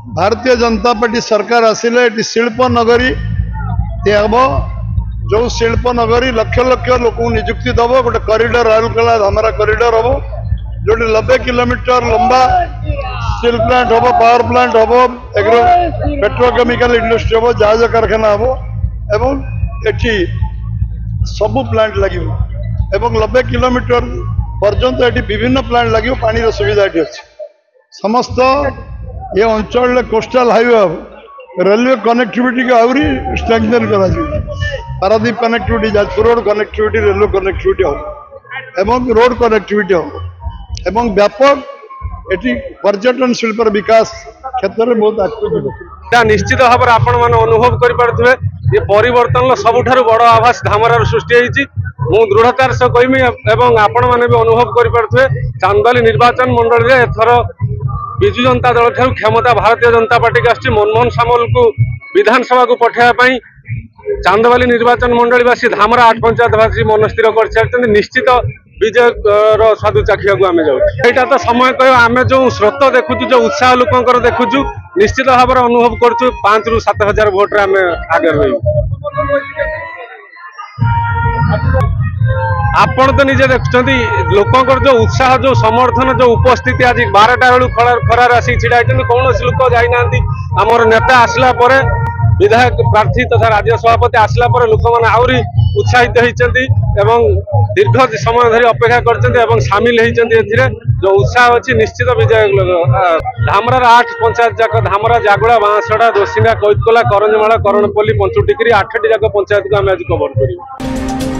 Bharatiya Janata party सरकार आसिले ये शिल्प नगरी हम जो शिल्प नगरी लक्ष लक्ष लोक निजुक्ति दब गोटे कॉरिडोर राउरकेला धामरा कॉरिडोर हम जो 90 किलोमीटर लंबा स्टील प्लांट हम पावर प्लांट हम एग्रो पेट्रोकेमिकल इंडस्ट्री हम जहाज कारखाना हम एवं एटी सबू प्लांट लगे 90 किलोमीटर पर्यंत ये विभिन्न प्लांट लगे पानी सुविधा ये अच्छी समस्त ये अंचल कोस्टल हाईवे रेलवे कनेक्टिविटी को आहरी स्ट्रेंथन कर Paradip connectivity Jajpur road connectivity railway connectivity हम रोड कनेक्टिविटी हम व्यापक एटी पर्यटन शिल्प विकास क्षेत्र में बहुत एक्टिव निश्चित भाव में आपण मैंने अनुभव करें ये परिवर्तन सबुठ बड़ आभास धामरार सृष्टि होती मु दृढ़तार सह कहमी एवं आपण मैंने भी अनुभव करें चांदबाली निर्वाचन मंडल में एथर विजु जनता दल ठार क्षमता भारतीय जनता पार्टी की आसी मनमोहन सामल को विधानसभा को पठाइवाई चांदबाली निर्वाचन मंडलवासी धामरा 8 पंचायतवासी मन स्थिर कर निश्चित विजय स्वादु चाखिया आम जाऊँ तो समय कह आम जो स्रोत देखुचु जो उत्साह लोक देखुचु निश्चित भाव में अनुभव करुँ 5 ରୁ 7 हजार भोट्रे आम आगे रही आपण तो निजे देखुं लोकंर जो उत्साह जो समर्थन जो उपस्थिति आज 12टा बेलू खरार आसिक छिड़ा कौन लोक जाना आमर नेता आसला विधायक प्रार्थी तथा राज्य सभापति आसला लोक मैंने आहरी उत्साहित होती दीर्घ समय धरी अपेक्षा कर सामिल होती जो उत्साह अच्छी निश्चित विजय धामरार 8 पंचायत जाक धामरा जागुड़ा बांसड़ा दोसिंगा कैतकोला करंजमाला करणपल्ली पंचुटिकरी 8टी जाक पंचायत को आम आज कवर कर।